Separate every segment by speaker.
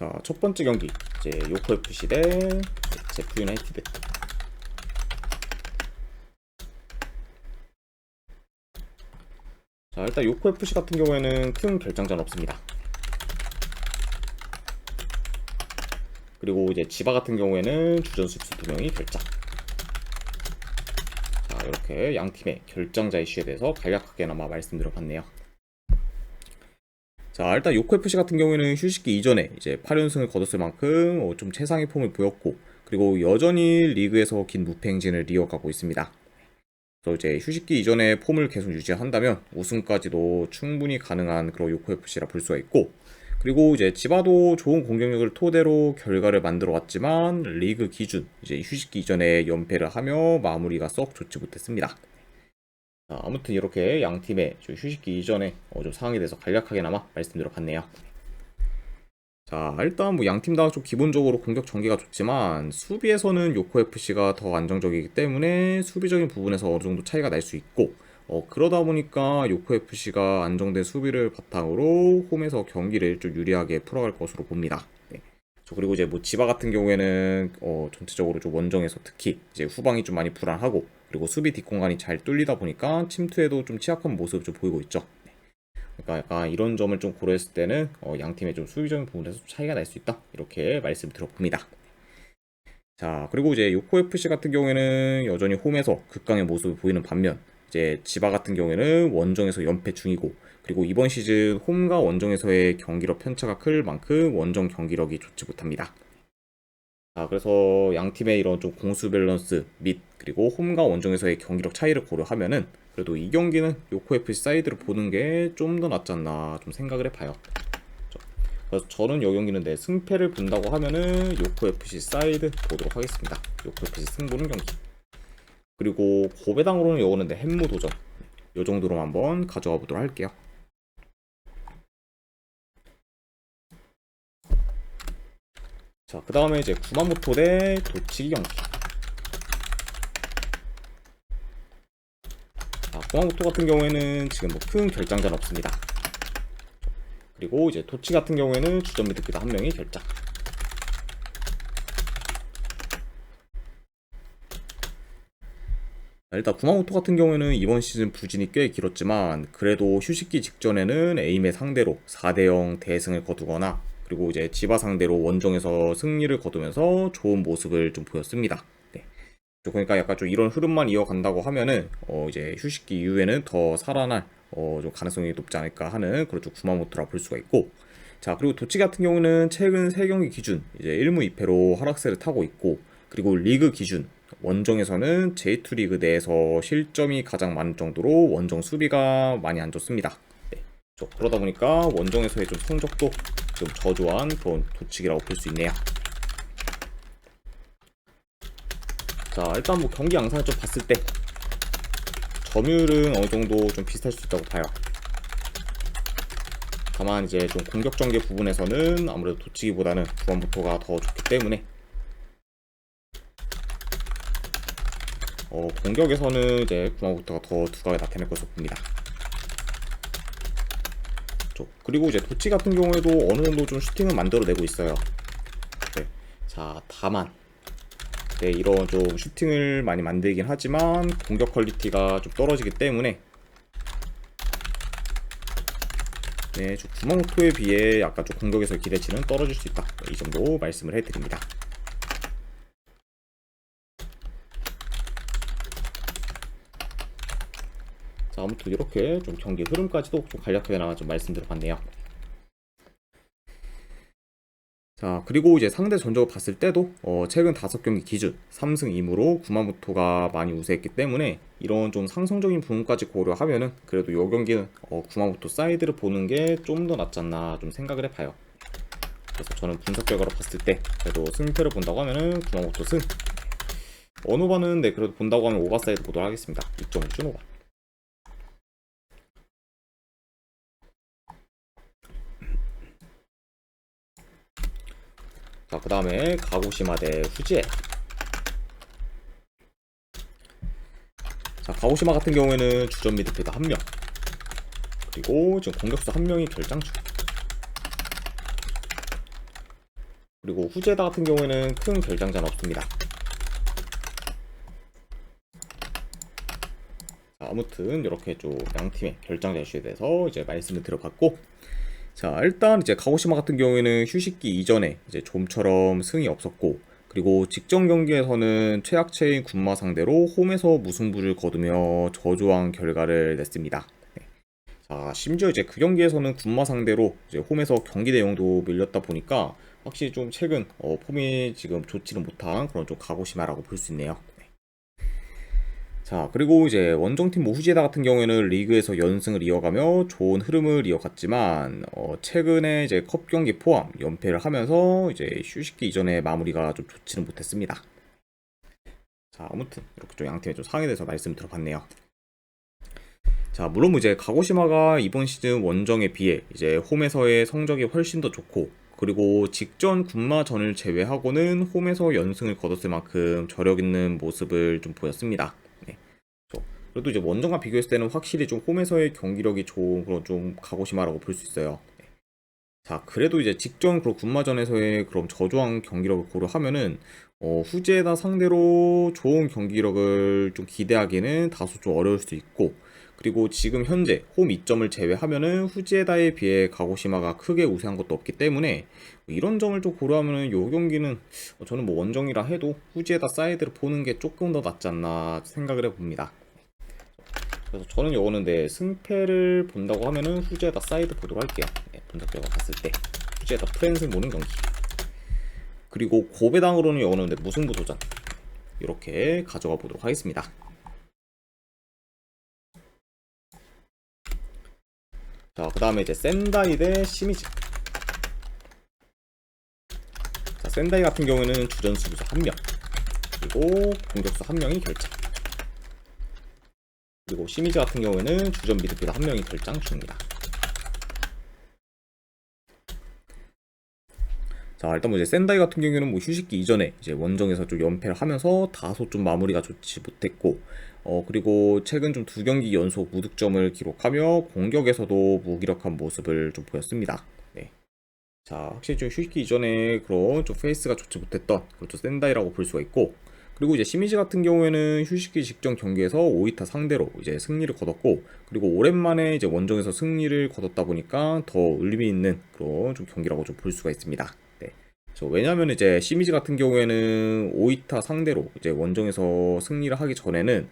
Speaker 1: 자, 첫 번째 경기 이제 요코 FC 대 제프 유나이티드. 자, 일단 요코 FC 같은 경우에는 큰 결장전 없습니다. 그리고 이제 지바 같은 경우에는 주전 수비수 2명이 결장. 자, 이렇게 양 팀의 결장자 이슈에 대해서 간략하게나마 말씀드려봤네요. 자, 일단 요코 FC 같은 경우에는 휴식기 이전에 이제 8연승을 거뒀을 만큼 좀 최상의 폼을 보였고, 그리고 여전히 리그에서 긴 무패 행진을 이어가고 있습니다. 그래서 이제 휴식기 이전에 폼을 계속 유지한다면 우승까지도 충분히 가능한 그런 요코 FC라 볼 수가 있고, 그리고 이제 지바도 좋은 공격력을 토대로 결과를 만들어 왔지만 리그 기준 이제 휴식기 이전에 연패를 하며 마무리가 썩 좋지 못했습니다. 자, 아무튼 이렇게 양 팀의 휴식기 이전에 좀 상황에 대해서 간략하게나마 말씀드려봤네요. 자, 일단 뭐 양 팀 다 좀 기본적으로 공격 전개가 좋지만 수비에서는 요코 FC가 더 안정적이기 때문에 수비적인 부분에서 어느 정도 차이가 날 수 있고, 그러다 보니까 요코 FC가 안정된 수비를 바탕으로 홈에서 경기를 좀 유리하게 풀어갈 것으로 봅니다. 네. 그리고 이제 뭐 지바 같은 경우에는 전체적으로 좀 원정에서 특히 이제 후방이 좀 많이 불안하고, 그리고 수비 뒷공간이 잘 뚫리다 보니까 침투에도 좀 취약한 모습을 좀 보이고 있죠. 그러니까 약간 이런 점을 좀 고려했을 때는 양 팀의 좀 수비적인 부분에서 좀 차이가 날 수 있다, 이렇게 말씀드려봅니다. 자, 그리고 이제 요코 FC 같은 경우에는 여전히 홈에서 극강의 모습을 보이는 반면, 이제 지바 같은 경우에는 원정에서 연패 중이고, 그리고 이번 시즌 홈과 원정에서의 경기력 편차가 클 만큼 원정 경기력이 좋지 못합니다. 자, 그래서 양 팀의 이런 좀 공수 밸런스 및 그리고 홈과 원정에서의 경기력 차이를 고려하면은 그래도 이 경기는 요코 FC 사이드로 보는 게 좀 더 낫지 않나 좀 생각을 해봐요. 그래서 저는 이 경기는 내 승패를 본다고 하면은 요코 FC 사이드 보도록 하겠습니다. 요코 FC 승부는 경기. 그리고 고배당으로는 요거는 내 햄무 도전, 요 정도로 한번 가져가 보도록 할게요. 자, 그 다음에 이제 구마모토 대 도치기 경기. 자, 구마모토 같은 경우에는 지금 뭐 큰 결장전 없습니다. 그리고 이제 도치 같은 경우에는 주전 미드필더 한 명이 결장. 일단 구마모토 같은 경우에는 이번 시즌 부진이 꽤 길었지만 그래도 휴식기 직전에는 에임의 상대로 4대0 대승을 거두거나, 그리고 이제 지바 상대로 원정에서 승리를 거두면서 좋은 모습을 좀 보였습니다. 네. 그러니까 약간 좀 이런 흐름만 이어간다고 하면은 이제 휴식기 이후에는 더 살아날 좀 가능성이 높지 않을까 하는 그런 좀 구마모토라 볼 수가 있고, 자, 그리고 도치 같은 경우는 최근 3경기 기준 이제 1무 2패로 하락세를 타고 있고, 그리고 리그 기준 원정에서는 J2 리그 내에서 실점이 가장 많은 정도로 원정 수비가 많이 안 좋습니다. 네. 그러다 보니까 원정에서의 좀 성적도 좀 저조한 그런 도치기라고 볼 수 있네요. 자, 일단 뭐 경기 양상을 좀 봤을 때 점유율은 어느 정도 좀 비슷할 수 있다고 봐요. 다만 이제 좀 공격 전개 부분에서는 아무래도 도치기보다는 구마모토가 더 좋기 때문에 공격에서는 이제 구마모토가 더 두각을 나타낼 것으로 봅니다. 그리고 이제 도치 같은 경우에도 어느 정도 좀 슈팅은 만들어내고 있어요. 네. 자, 다만 네, 이런 좀 슈팅을 많이 만들긴 하지만 공격 퀄리티가 좀 떨어지기 때문에 네, 좀 구마모토에 비해 약간 좀 공격에서 기대치는 떨어질 수 있다, 이 정도 말씀을 해드립니다. 자, 아무튼 이렇게 좀 경기 흐름까지도 좀 간략하게나마 좀 말씀드려봤네요. 자, 그리고 이제 상대 전적을 봤을 때도 최근 5경기 기준 3승 2무로 구마모토가 많이 우세했기 때문에 이런 좀 상성적인 부분까지 고려하면은 그래도 이 경기는 구마모토 사이드를 보는 게 좀 더 낫지 않나 좀 생각을 해봐요. 그래서 저는 분석 결과로 봤을 때 그래도 승패를 본다고 하면은 구마모토 승. 언오바는 네, 그래도 본다고 하면 오바 사이드 보도록 하겠습니다. 2.5준 오바. 자, 그 다음에 가고시마 대 후지에. 자, 가고시마 같은 경우에는 주전 미드필더 1명, 그리고 지금 공격수 1명이 결장 중. 그리고 후제다 같은 경우에는 큰 결장자는 없습니다. 자, 아무튼 이렇게 좀 양팀의 결장자 이슈에 대해서 이제 말씀을 드려봤고, 자, 일단 이제 가고시마 같은 경우에는 휴식기 이전에 이제 좀처럼 승이 없었고, 그리고 직전 경기에서는 최약체인 군마 상대로 홈에서 무승부를 거두며 저조한 결과를 냈습니다. 네. 자, 심지어 이제 그 경기에서는 군마 상대로 이제 홈에서 경기 내용도 밀렸다 보니까 확실히 좀 최근 폼이 지금 좋지는 못한 그런 좀 가고시마라고 볼 수 있네요. 자, 그리고 이제 원정팀 후지에다 같은 경우에는 리그에서 연승을 이어가며 좋은 흐름을 이어갔지만 최근에 이제 컵 경기 포함 연패를 하면서 이제 휴식기 이전에 마무리가 좀 좋지는 못했습니다. 자, 아무튼 이렇게 좀 양팀의 좀 상황에 대해서 말씀 들어봤네요. 자, 물론 이제 가고시마가 이번 시즌 원정에 비해 이제 홈에서의 성적이 훨씬 더 좋고, 그리고 직전 군마전을 제외하고는 홈에서 연승을 거뒀을 만큼 저력 있는 모습을 좀 보였습니다. 네. 그래도 이제 원정과 비교했을 때는 확실히 좀 홈에서의 경기력이 좋은 그런 좀 가고시마라고 볼 수 있어요. 네. 자, 그래도 이제 직전 그런 군마전에서의 그런 저조한 경기력을 고려하면은 후지에다 상대로 좋은 경기력을 좀 기대하기는 다소 좀 어려울 수 있고, 그리고 지금 현재 홈 이점을 제외하면은 후지에다에 비해 가고시마가 크게 우세한 것도 없기 때문에 이런 점을 좀 고려하면은 요 경기는 저는 뭐 원정이라 해도 후지에다 사이드를 보는 게 조금 더 낫지 않나 생각을 해봅니다. 그래서 저는 요거는 승패를 본다고 하면은 후지에다 사이드 보도록 할게요. 분석 결과 봤을 때 후지에다 프랜스를 보는 경기. 그리고 고배당으로는 요거는 무승부 도전 이렇게 가져가 보도록 하겠습니다. 자, 그 다음에 이제 센다이 대 시미즈. 자, 센다이 같은 경우에는 주전 수비수 1명, 그리고 공격수 1명이 결장. 그리고 시미즈 같은 경우에는 주전 미드필더 1명이 결장 중입니다. 자, 일단 뭐 이제 센다이 같은 경우에는 뭐 휴식기 이전에 이제 원정에서 좀 연패를 하면서 다소 좀 마무리가 좋지 못했고, 그리고 최근 좀 2경기 연속 무득점을 기록하며 공격에서도 무기력한 모습을 좀 보였습니다. 네. 자, 확실히 좀 휴식기 이전에 그런 좀 페이스가 좋지 못했던 그렇죠 센다이라고 볼 수가 있고, 그리고 이제 시미즈 같은 경우에는 휴식기 직전 경기에서 오이타 상대로 이제 승리를 거뒀고, 그리고 오랜만에 이제 원정에서 승리를 거뒀다 보니까 더 의미 있는 그런 좀 경기라고 좀 볼 수가 있습니다. 네. 왜냐하면 이제 시미즈 같은 경우에는 오이타 상대로 이제 원정에서 승리를 하기 전에는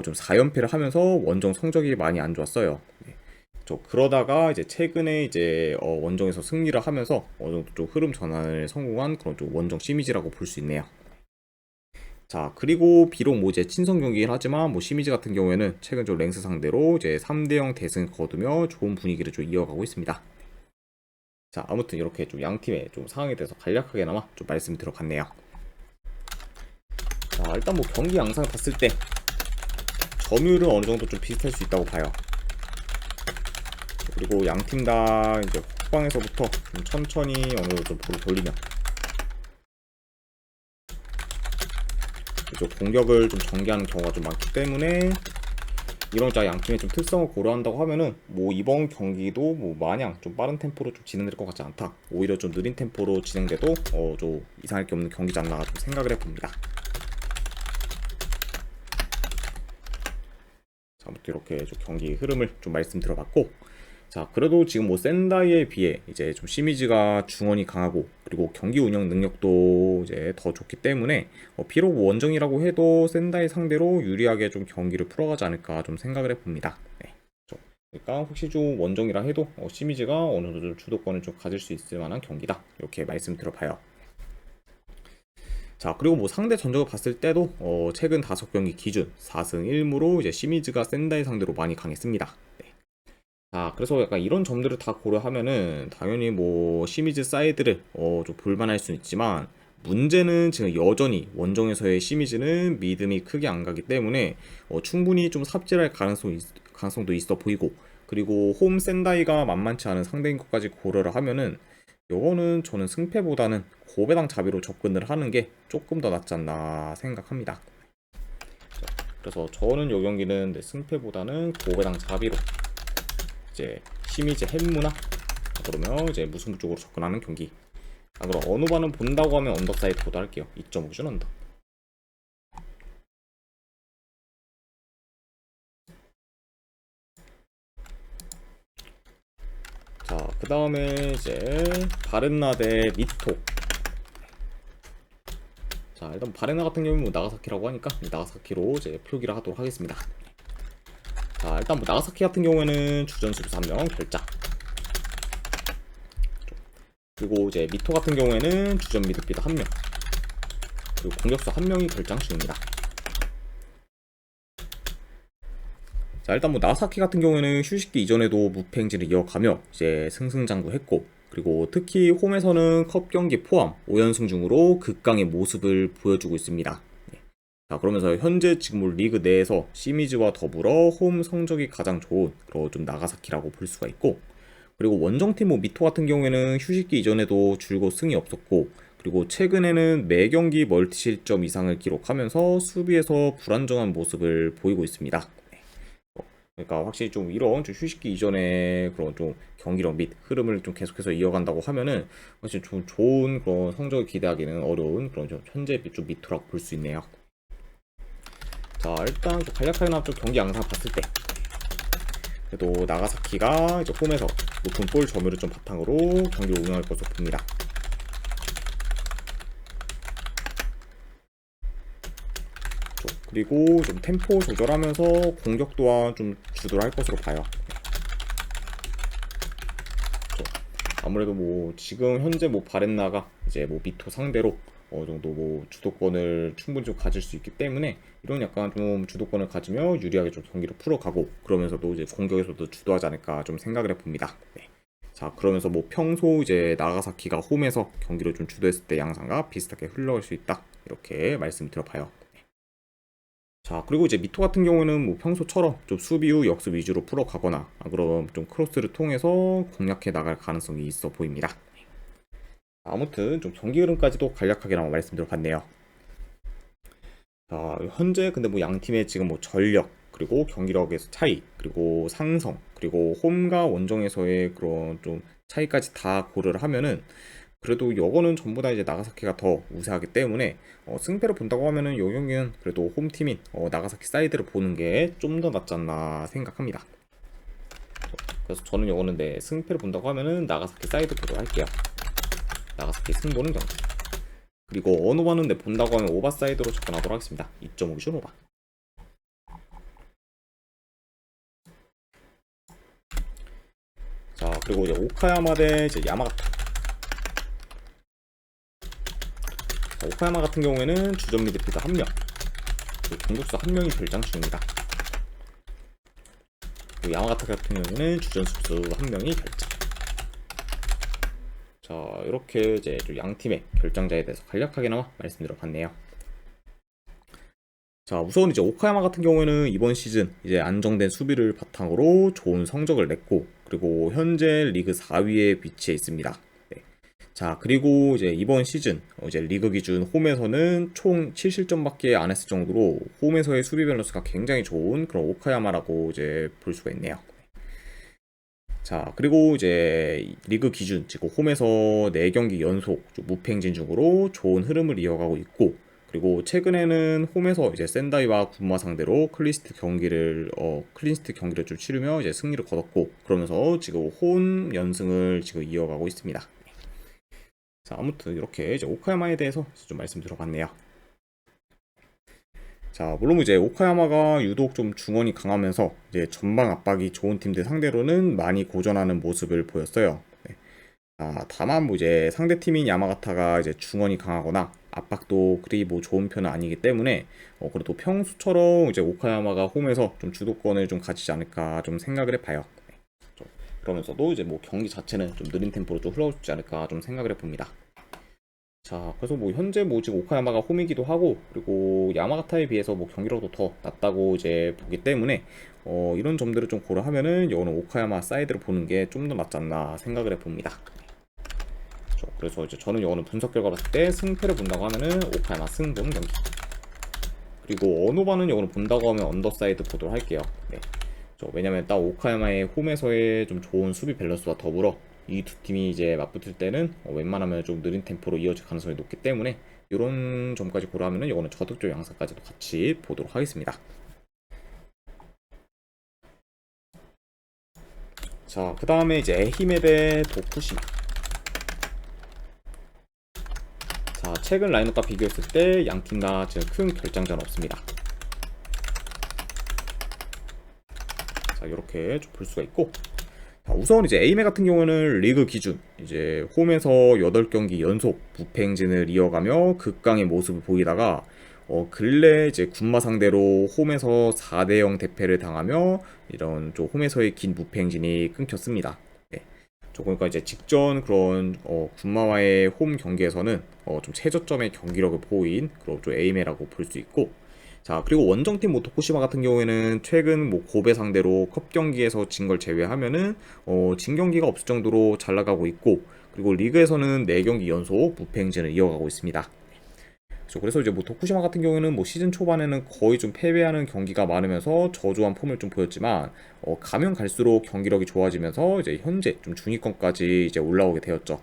Speaker 1: 좀 4연패를 하면서 원정 성적이 많이 안 좋았어요. 네. 그러다가 이제 최근에 이제 원정에서 승리를 하면서 어느 정도 좀 흐름 전환을 성공한 그런 좀 원정 시미즈라고 볼 수 있네요. 자, 그리고 비록 뭐 이제 친선 경기긴 하지만 뭐 시미즈 같은 경우에는 최근 좀 랭스 상대로 이제 3대0 대승을 거두며 좋은 분위기를 좀 이어가고 있습니다. 자, 아무튼 이렇게 좀 양팀의 좀 상황에 대해서 간략하게나마 좀 말씀 들어봤네요. 자, 일단 뭐 경기 양상 봤을 때 점유율은 어느 정도 좀 비슷할 수 있다고 봐요. 그리고 양팀 다 이제 후방에서부터 좀 천천히 어느 정도 좀 볼을 돌리면 공격을 좀 전개하는 경우가 좀 많기 때문에 이런 양팀의 좀 특성을 고려한다고 하면은 뭐 이번 경기도 뭐 마냥 좀 빠른 템포로 좀 진행될 것 같지 않다. 오히려 좀 느린 템포로 진행돼도 좀 이상할 게 없는 경기지 않나 좀 생각을 해봅니다. 자, 아무튼 이렇게 좀 경기 흐름을 좀 말씀 들어봤고, 자, 그래도 지금 뭐 센다이에 비해 이제 좀 시미즈가 중원이 강하고, 그리고 경기 운영 능력도 이제 더 좋기 때문에 비록 원정이라고 해도 센다이 상대로 유리하게 좀 경기를 풀어가지 않을까 좀 생각을 해봅니다. 네. 그러니까 혹시 좀 원정이라 해도 시미즈가 어느 정도 좀 주도권을 좀 가질 수 있을 만한 경기다, 이렇게 말씀 들어봐요. 자, 그리고 뭐 상대 전적을 봤을 때도 최근 5경기 기준 4승 1무로 이제 시미즈가 센다이 상대로 많이 강했습니다. 네. 자, 그래서 약간 이런 점들을 다 고려하면은 당연히 뭐 시미즈 사이드를 좀 볼만할 수는 있지만, 문제는 지금 여전히 원정에서의 시미즈는 믿음이 크게 안 가기 때문에 충분히 좀 삽질할 가능성도 있어 보이고, 그리고 홈 센다이가 만만치 않은 상대인 것까지 고려를 하면은 요거는 저는 승패보다는 고배당 자비로 접근을 하는 게 조금 더 낫지 않나 생각합니다. 그래서 저는 요 경기는 승패보다는 고배당 자비로 이제 시미즈 햄무나 그러면 이제 무승부 쪽으로 접근하는 경기, 그럼 언어반은 본다고 하면 언더사이드 보도 할게요. 2.5 기준 언더. 자, 그 다음에 이제 바렌나 대 미토. 자, 일단 바렌나 같은 경우는 뭐 나가사키라고 하니까 나가사키로 이제 표기를 하도록 하겠습니다. 자, 일단 뭐 나가사키 같은 경우에는 주전 수비수 1명 결장. 그리고 이제 미토 같은 경우에는 주전 미드필더 1명. 그리고 공격수 1명이 결장 중입니다. 자, 일단 뭐 나가사키 같은 경우에는 휴식기 이전에도 무패 행진을 이어가며 이제 승승장구했고, 그리고 특히 홈에서는 컵 경기 포함 5연승 중으로 극강의 모습을 보여주고 있습니다. 자, 그러면서 현재 지금 뭐 리그 내에서 시미즈와 더불어 홈 성적이 가장 좋은 그런 좀 나가사키라고 볼 수가 있고, 그리고 원정팀 뭐 미토 같은 경우에는 휴식기 이전에도 줄곧 승이 없었고, 그리고 최근에는 매 경기 멀티 실점 이상을 기록하면서 수비에서 불안정한 모습을 보이고 있습니다. 그러니까 확실히 좀 이런 좀 휴식기 이전에 그런 좀 경기력 및 흐름을 좀 계속해서 이어간다고 하면은 사실 좀 좋은 그런 성적을 기대하기는 어려운 그런 좀 현재 좀 미토라고 볼 수 있네요. 자, 일단 좀 간략하게 좀 경기 양상 봤을 때 그래도 나가사키가 이제 홈에서 높은 볼 점유를 좀 바탕으로 경기를 운영할 것으로 봅니다. 그리고 좀 템포 조절하면서 공격 또한 좀 주도를 할 것으로 봐요. 아무래도 뭐 지금 현재 뭐 바렌나가 이제 뭐 미토 상대로 어느 정도 뭐 주도권을 충분히 좀 가질 수 있기 때문에 이런 약간 좀 주도권을 가지며 유리하게 좀 경기를 풀어가고 그러면서도 이제 공격에서도 주도하지 않을까 좀 생각을 해봅니다. 네. 자, 그러면서 뭐 평소 이제 나가사키가 홈에서 경기를 좀 주도했을 때 양상과 비슷하게 흘러갈 수 있다 이렇게 말씀드려봐요. 자, 그리고 이제 미토 같은 경우는 뭐 평소처럼 좀 수비 후 역습 위주로 풀어가거나 그럼 좀 크로스를 통해서 공략해 나갈 가능성이 있어 보입니다. 아무튼 좀 경기 흐름까지도 간략하게나마 말씀드려봤네요. 자, 현재 근데 뭐 양 팀의 지금 뭐 전력 그리고 경기력에서 차이 그리고 상성 그리고 홈과 원정에서의 그런 좀 차이까지 다 고려를 하면은 그래도 요거는 전부 다 이제 나가사키가 더 우세하기 때문에 승패를 본다고 하면은 요 경기는 그래도 홈팀인 나가사키 사이드를 보는 게 좀 더 낫지 않나 생각합니다. 그래서 저는 요거는 승패를 본다고 하면은 나가사키 사이드 보도록 할게요. 나가사키 승보는 경기. 그리고 언어반은 본다고 하면 오바 사이드로 접근하도록 하겠습니다. 2.5 기준 오바. 자, 그리고 이제 오카야마 대 이제 야마가타. 자, 오카야마 같은 경우에는 주전 미드필더 1명, 공격수 1명이 결장 중입니다. 그리고 야마가타 같은 경우에는 주전 수비수 1명이 결장. 자, 이렇게 이제 양 팀의 결장자에 대해서 간략하게나마 말씀드려봤네요. 자, 우선 이제 오카야마 같은 경우에는 이번 시즌 이제 안정된 수비를 바탕으로 좋은 성적을 냈고, 그리고 현재 리그 4위에 위치해 있습니다. 네. 자, 그리고 이제 이번 시즌 이제 리그 기준 홈에서는 총 7실점밖에 안 했을 정도로 홈에서의 수비 밸런스가 굉장히 좋은 그런 오카야마라고 이제 볼 수가 있네요. 자, 그리고 이제 리그 기준 지금 홈에서 4경기 연속 무패 행진 중으로 좋은 흐름을 이어가고 있고, 그리고 최근에는 홈에서 이제 센다이와 군마 상대로 클린스트 경기를 좀 치르며 이제 승리를 거뒀고, 그러면서 지금 홈 연승을 지금 이어가고 있습니다. 자, 아무튼 이렇게 이제 오카야마에 대해서 좀 말씀드려봤네요. 자, 물론 이제 오카야마가 유독 좀 중원이 강하면서 이제 전방 압박이 좋은 팀들 상대로는 많이 고전하는 모습을 보였어요. 네. 다만 뭐 이제 상대 팀인 야마가타가 이제 중원이 강하거나 압박도 그리 뭐 좋은 편은 아니기 때문에 그래도 평소처럼 이제 오카야마가 홈에서 좀 주도권을 좀 가지지 않을까 좀 생각을 해봐요. 네. 그러면서도 이제 뭐 경기 자체는 좀 느린 템포로 좀 흘러주지 않을까 좀 생각을 해봅니다. 자, 그래서 뭐 현재 뭐 지금 오카야마가 홈이기도 하고, 그리고 야마가타에 비해서 뭐 경기력도 더 낮다고 이제 보기 때문에 이런 점들을 좀 고려하면은 이거는 오카야마 사이드를 보는 게 좀 더 낫지 않나 생각을 해봅니다. 그래서 이제 저는 이거는 분석 결과 봤을 때 승패를 본다고 하면은 오카야마 승 보는 경기. 그리고 언어반은 이거는 본다고 하면 언더사이드 보도록 할게요. 네. 왜냐면 딱 오카야마의 홈에서의 좀 좋은 수비 밸런스와 더불어 이 두 팀이 이제 맞붙을 때는 웬만하면 좀 느린 템포로 이어질 가능성이 높기 때문에 이런 점까지 고려하면은 이거는 저득점 양상까지도 같이 보도록 하겠습니다. 자, 그 다음에 이제 에히메 대 도쿠시마. 자, 최근 라인업과 비교했을 때 양 팀 다 지금 큰 결장전 없습니다. 자, 이렇게 좀 볼 수가 있고, 자, 우선 이제 에이메 같은 경우는 리그 기준 이제 홈에서 8경기 연속 무패 행진을 이어가며 극강의 모습을 보이다가 근래 이제 군마 상대로 홈에서 4대0 대패를 당하며 이런 좀 홈에서의 긴 무패 행진이 끊겼습니다. 네. 그러니까 이제 직전 그런 군마와의 홈 경기에서는 좀 최저점의 경기력을 보인 그런 좀 에이메라고 볼 수 있고, 자, 그리고 원정팀 뭐 도쿠시마 같은 경우에는 최근 뭐 고베 상대로 컵 경기에서 진 걸 제외하면은 진 경기가 없을 정도로 잘 나가고 있고, 그리고 리그에서는 4경기 연속 무패 행진을 이어가고 있습니다. 그래서 이제 뭐 도쿠시마 같은 경우에는 뭐 시즌 초반에는 거의 좀 패배하는 경기가 많으면서 저조한 폼을 좀 보였지만 가면 갈수록 경기력이 좋아지면서 이제 현재 좀 중위권까지 이제 올라오게 되었죠.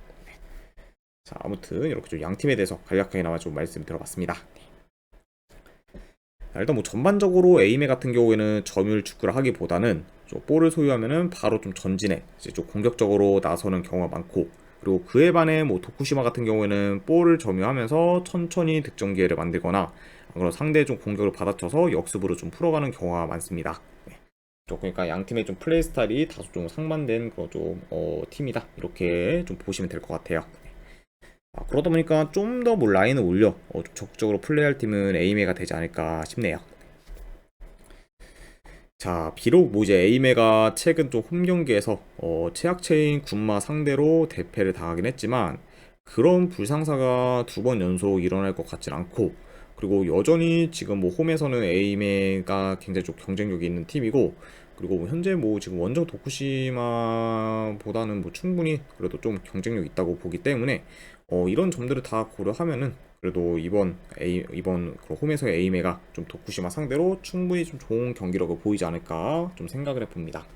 Speaker 1: 자, 아무튼 이렇게 좀 양 팀에 대해서 간략하게나마 좀 말씀 들어봤습니다. 일단 뭐 전반적으로 에이메 같은 경우에는 점유율 축구를 하기보다는 좀 볼을 소유하면은 바로 좀 전진해 이제 좀 공격적으로 나서는 경우가 많고, 그리고 그에 반해 뭐 도쿠시마 같은 경우에는 볼을 점유하면서 천천히 득점 기회를 만들거나 그런 상대의 좀 공격을 받아쳐서 역습으로 좀 풀어가는 경우가 많습니다. 네. 그러니까 양 팀의 좀 플레이 스타일이 다소 좀 상반된 그런 좀 팀이다, 이렇게 좀 보시면 될 것 같아요. 그러다 보니까 좀 더 뭐 라인을 올려 좀 적극적으로 플레이할 팀은 에이메가 되지 않을까 싶네요. 자, 비록 뭐 이제 에이메가 최근 좀 홈 경기에서 최악체인 군마 상대로 대패를 당하긴 했지만 그런 불상사가 2번 연속 일어날 것 같진 않고, 그리고 여전히 지금 뭐 홈에서는 에이메가 굉장히 좀 경쟁력이 있는 팀이고, 그리고 뭐 현재 뭐 지금 원정 도쿠시마보다는 뭐 충분히 그래도 좀 경쟁력 있다고 보기 때문에 이런 점들을 다 고려하면은 그래도 이번 그 홈에서의 에이메가 좀 도쿠시마 상대로 충분히 좀 좋은 경기력을 보이지 않을까 좀 생각을 해봅니다.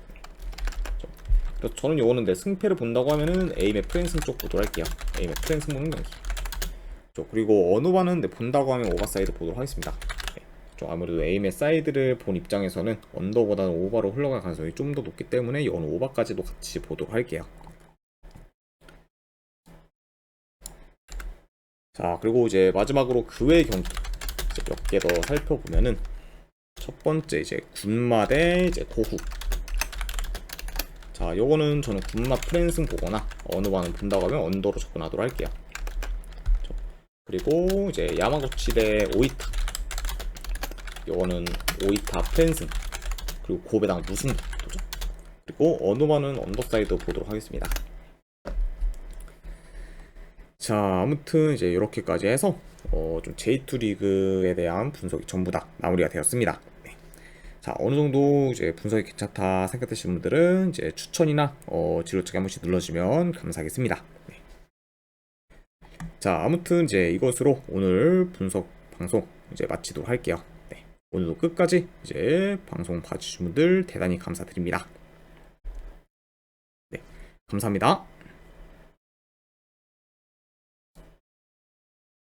Speaker 1: 그래서 저는 요거는 내 승패를 본다고 하면은 에이메 프랜승 쪽 보도록 할게요. 에이메 프랜승 보는 경기. 그리고 어느바는 본다고 하면 오버사이드 보도록 하겠습니다. 아무래도 에이메 사이드를 본 입장에서는 언더보다는 오버로 흘러갈 가능성이 좀 더 높기 때문에 이건 오버까지도 같이 보도록 할게요. 자, 그리고 이제 마지막으로 그 외 경기 몇 개 더 살펴보면은, 첫 번째 이제 군마 대 이제 고후. 자, 요거는 저는 군마 프랜승 보거나 어느 바는 본다고 하면 언더로 접근하도록 할게요. 그리고 이제 야마구치 대 오이타. 요거는 오이타 프랜승, 그리고 고베당 무승 도전. 그리고 어느 바는 언더사이드 보도록 하겠습니다. 자, 아무튼 이제 이렇게까지 해서 좀 J2 리그에 대한 분석이 전부 다 마무리가 되었습니다. 네. 자, 어느 정도 이제 분석이 괜찮다 생각되시는 분들은 이제 추천이나 지도책에 한 번씩 눌러주면 감사하겠습니다. 네. 자, 아무튼 이제 이것으로 오늘 분석 방송 이제 마치도록 할게요. 네. 오늘도 끝까지 이제 방송 봐주신 분들 대단히 감사드립니다. 네, 감사합니다.